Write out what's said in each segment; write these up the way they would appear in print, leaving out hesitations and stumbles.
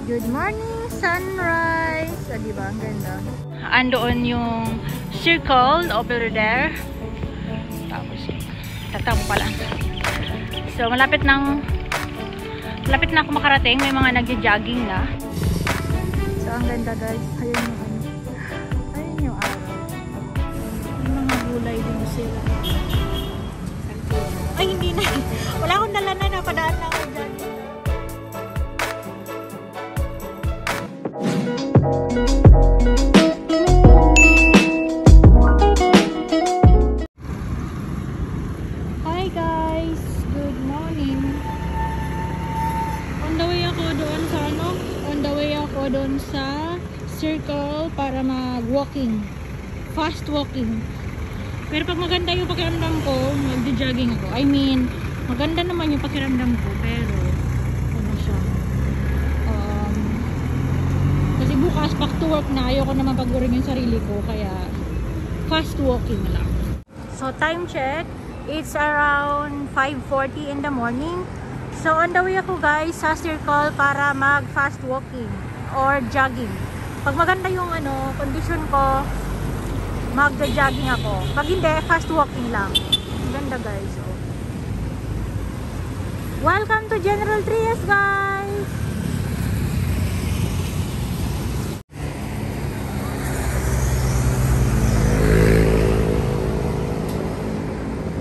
Good morning, sunrise. Diba? Ang ganda. Andoon yung circle over there. Tapos, tatamo pala. So, malapit na ako makarating. May mga nagja-jogging na. So, ang ganda guys. Ayun yung araw. May mga gulay din sila. Ay, hindi na. Wala akong dala na. Napadaan na ako dyan. Hi guys! Good morning! On the way ako doon sa circle para mag-walking. Fast walking. Pero pag maganda yung pakiramdam ko, mag-jogging ako. I mean, maganda naman yung pakiramdam ko, pero ano siya? Kasi bukas back to work na, ayoko naman pagurin yung sarili ko, kaya fast walking lang. So time check, it's around 5:40 in the morning. So on the way ako guys sa circle para mag fast walking or jogging. Pag maganda yung condition ko, magja-jogging ako. Pag hindi, fast walking lang. Ganda guys. Oh. Welcome to General Trias guys!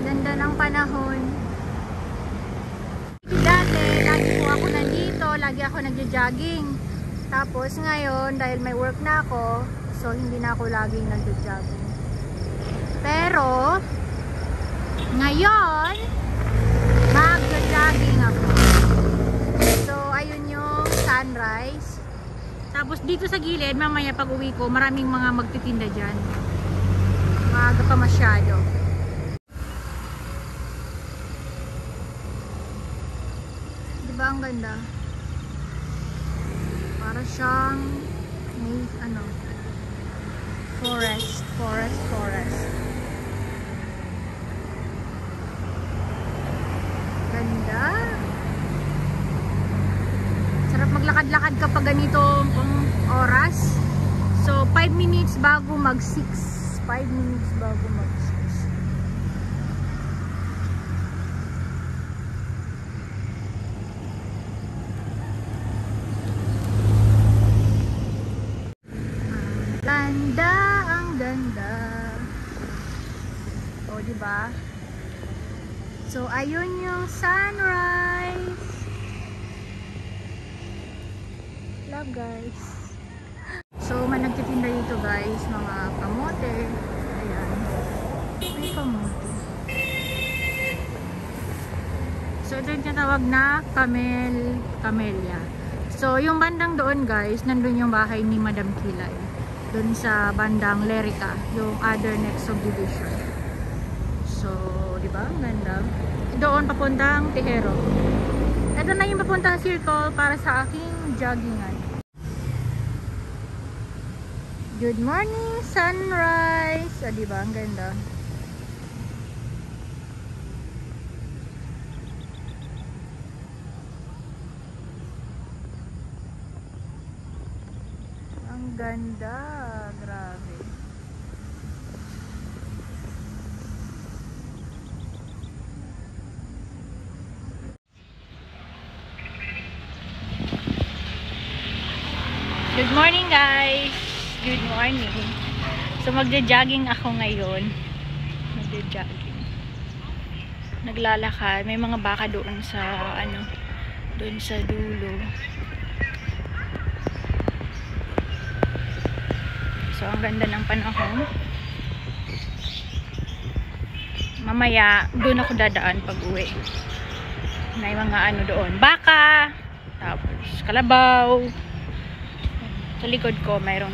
Ganda ng panahon. Dati, lagi po ako nandito. Lagi ako nagja-jogging. Tapos ngayon, dahil may work na ako, so hindi na ako laging nagja-jogging. Pero ngayon mag-jogging ako. So ayun yung sunrise. Tapos dito sa gilid mamaya pag uwi ko maraming mga magtitinda dyan. Maaga pa masyado. Diba ang ganda? Para siyang may forest. Ganda. Sarap maglakad-lakad kapag ganitong oras. So 5 minutes bago mag 6. 5 minutes bago mag 6. Ganda, ang ganda. O, diba? So, ayun yung sunrise. Love, guys. So, may nagtitinda dito, guys. Mga kamote. Ayan. May kamote. So, ito yung tinatawag na camellia. So, yung bandang doon, guys, nandun yung bahay ni Madam Kilay. Doon sa bandang Lerica, yung other next subdivision. So, di ba? Ang ganda. Doon papuntang Tejero. Ito na yung papuntang circle para sa aking joggingan. Good morning, sunrise. Di ba? Ang ganda. Ang ganda. Grabe. Good morning guys. Good morning. So magja-jogging ako ngayon. Magja-jogging. Naglalakad. May mga baka doon sa doon sa dulo. So ang ganda ng panahon. Mamaya doon ako dadaan pag uwi. May mga doon. Baka. Tapos kalabaw. Sa likod ko mayroong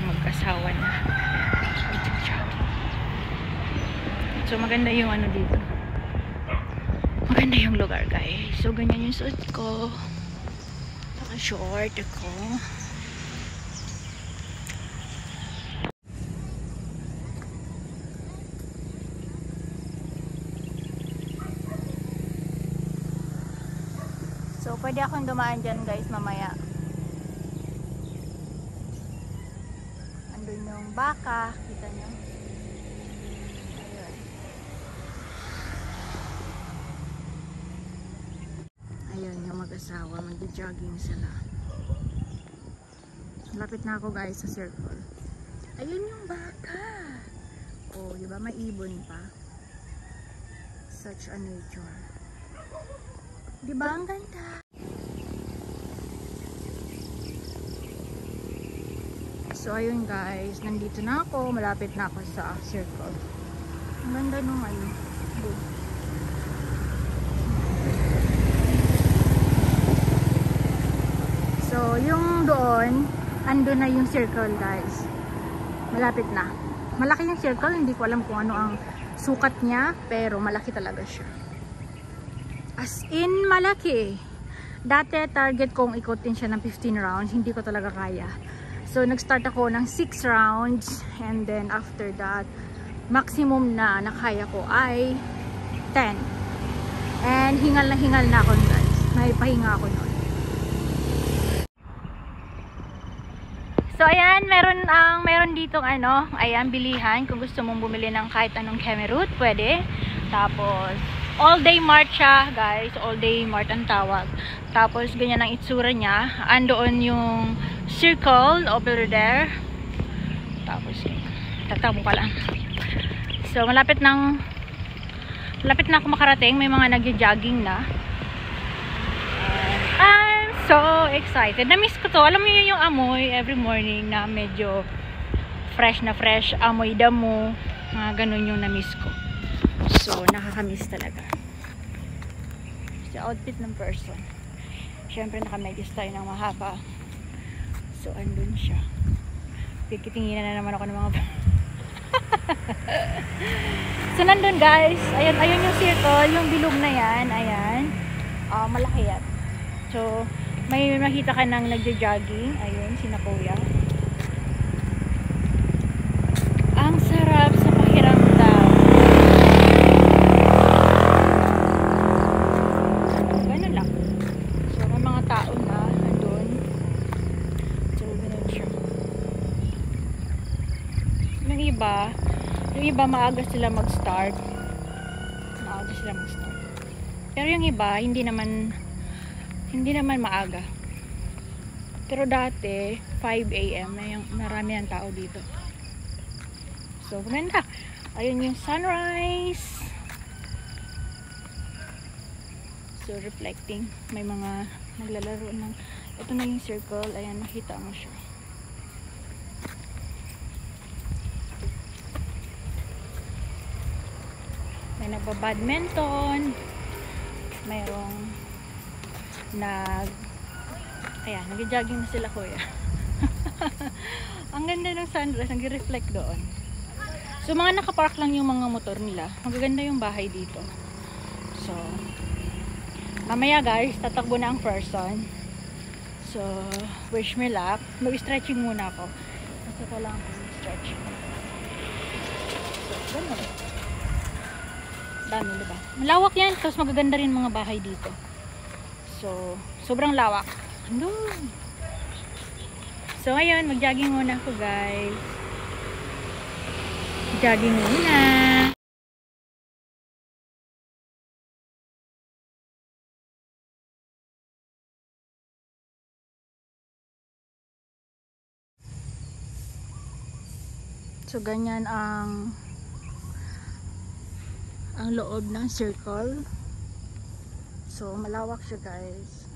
mag-asawa na. So maganda yung dito. Maganda yung lugar guys. So ganyan yung suot ko. Naka-short ako. So pwede akong dumaan dyan guys mamaya. baka. Kita nyo? Ayun yung mag-asawa, mag-jogging sila. Lapit na ako guys sa circle. Ayun yung baka. Oh, diba may ibon pa? Such a nature. Diba ang ganda? So ayun guys, nandito na ako. Malapit na ako sa circle. Ang ganda nung ano. So, yung doon, ando na yung circle guys. Malapit na. Malaki yung circle, hindi ko alam kung ano ang sukat niya, pero malaki talaga siya. As in, malaki. Dati, target kong ikutin siya ng 15 rounds, hindi ko talaga kaya. So, nag-start ako ng 6 rounds, and then after that, maximum na nakaya ko ay 10. And hingal na ako guys. May pahinga ako noon. So ayan, meron ditong ano, ayan, bilihan kung gusto mong bumili ng kahit anong kemerut, pwede. Tapos all day mart siya, guys. All day mart ang tawag. Tapos ganyan ang itsura niya. Andoon yung circle over there. Tapos tatabo pa lang. So malapit na ako makarating. May mga nagjo-jogging na. So excited. Na-miss ko to. Alam mo yun yung amoy every morning na medyo fresh na fresh. Amoy damo. Ganun yung na-miss ko. So nakaka-miss talaga. Sa outfit ng person. Siyempre naka-medyas tayo ng mahaba. So andun siya. Pikitinginan na naman ako ng mga So nandun guys. Ayun yung circle. Yung bilog na yan. Ayan. Malaki yan. So may makita ka nang nagja-jogging. Ayun, sina kuya. Ang sarap sa pakiramdam. Ganun lang. So, may mga tao na nandun. So, ganun siya. Yung iba maaga sila mag-start. Pero yung iba, hindi naman maaga. Pero dati 5 AM marami ang tao dito. So maganda. Ayun yung sunrise. So reflecting. May mga naglalaro ng, ito na yung circle. Ayan, nakita mo siya. May nagba-badminton. Mayroong nag-jogging na sila kuya. Ang ganda ng sunrise, nag-reflect doon. So mga nakapark lang yung mga motor nila. Magaganda yung bahay dito. So mamaya guys, tatakbo na ang person. So wish me luck. Mag-stretching muna ako. Kasi ko lang stretch. So ganun. Dami, diba? Malawak yan. Tapos magaganda rin mga bahay dito. So, sobrang lawak. Andun. So, ngayon, mag-jogging muna ako, guys. Jogging muna. So, ganyan ang loob ng circle. So, malawak siya, guys.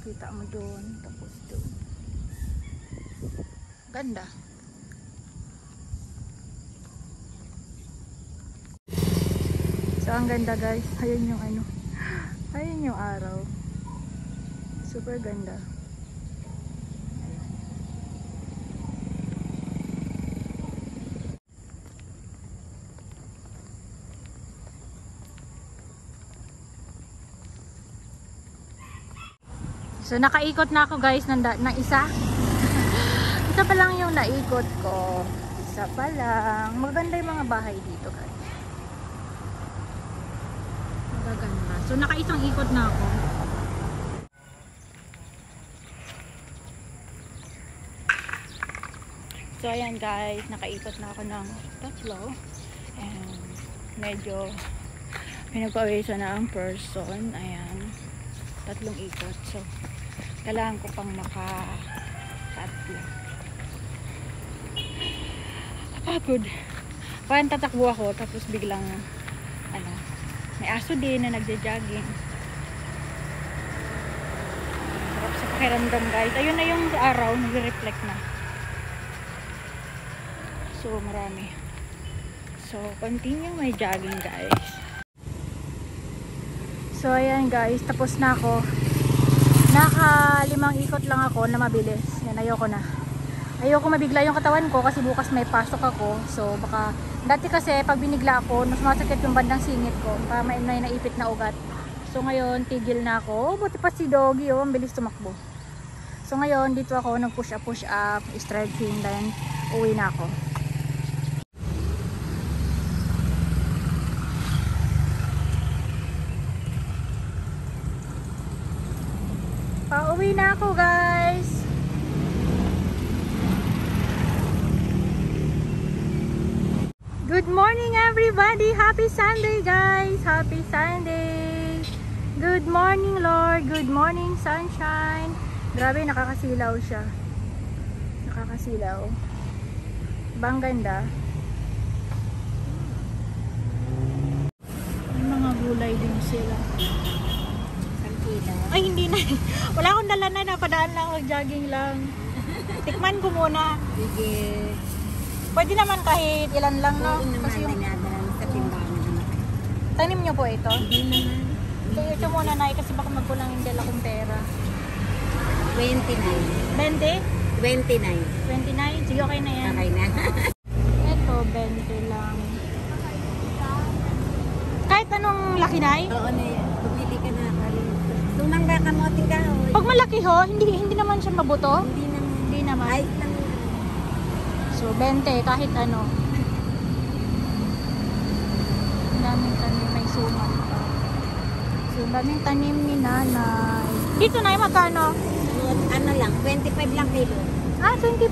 Kita mo doon, tapos doon. Ganda. So, ang ganda, guys. Ayun yung ano. Ayun yung araw. Super ganda. So, nakaikot na ako guys ng isa. Isa pa lang yung naikot ko. Isa pa lang. Maganda yung mga bahay dito guys. Magaganda. So, nakaisang ikot na ako. So ayan guys, nakaikot na ako ng tatlo. And medyo pinagpawisan na ang person. Ayan. 3 ikot. So kailangan ko pang maka-tatlo. Napagod. Parang tatakbo ako tapos biglang may aso din na nagja-jogging. Sarap sa pakiramdam guys. Ayun na yung araw, nagre-reflect na. So marami. So continue my jogging guys. So ayan guys, tapos na ako. Naka 5 ikot lang ako na mabilis. Yan, ayoko mabigla yung katawan ko kasi bukas may pasok ako. So baka, dati kasi pag binigla ako, sumasakit yung bandang singit ko. Para may naipit na ugat. So ngayon, tigil na ako. Buti pa si Doggy, ang bilis tumakbo. So ngayon, dito ako nag-push up, stretching, then uwi na ako. Pauwi na ako guys. Good morning everybody. Happy Sunday guys. Happy Sunday. Good morning Lord. Good morning sunshine. Grabe, nakakasilaw siya. Nakakasilaw. Bang ganda. May mga gulay din sila. Ay, hindi na. Wala akong dala na. Napadaan lang ako. Jogging lang. Tikman ko muna. Sige. Pwede naman kahit ilan lang, no? Oo naman, Kasi yung dinadala sa timbangan naman. tanim nyo po ito. Hindi naman. So, ito muna na kasi baka magkulang yung dala kong pera. 29. 20? 29. 29? Sige, okay na yan. Okay na. Ito, 20 lang. Kahit anong laki na eh. Oo na yan. Bumili ka na. Lumang ba kamote ka? Pag malaki ho, hindi naman siya mabuto. Hindi naman. Hindi naman. Ay, lang. So, 20, kahit ano. Ang daming tanim, may suman pa. So, ang daming tanim ni nanay. Dito na, magkano? Ano lang, 25 lang kilo. Ah, 25.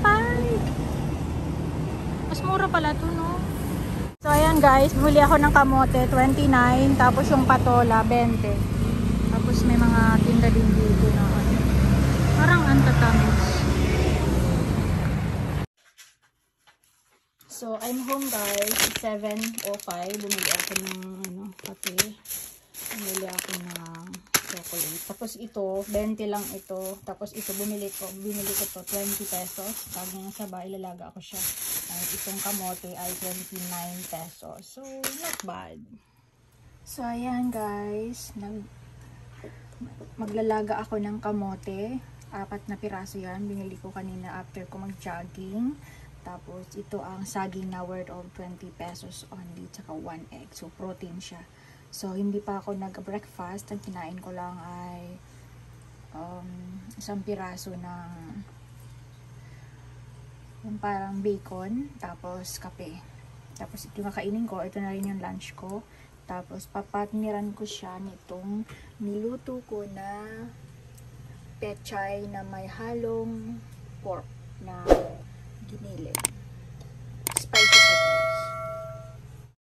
Mas mura pala to, no? So, ayan guys, bumili ako ng kamote, 29. Tapos yung patola, 20. Tapos may mga tinda din dito na ano. Parang antatamis. So, I'm home guys. 7:05. Bumili ako ng kape. Bumili ako ng chocolate. Tapos ito, 20 lang ito. Tapos ito, binili ko to 20 pesos. Pag nasa bahay, ilalaga ako siya. Itong kamote ay 29 pesos. So, not bad. So, ayan guys. Maglalaga ako ng kamote. 4 na piraso yan. Binili ko kanina after ko mag-jogging. Tapos, ito ang saging na worth of 20 pesos only. Tsaka 1 egg. So, protein siya. So, hindi pa ako nag-breakfast. Ang kinain ko lang ay 1 piraso ng yung parang bacon. Tapos, kape. Tapos, ito yung kakainin ko. Ito na rin yung lunch ko. Tapos, papatniran ko siya nitong niluto ko na pechay na may halong pork na giniling.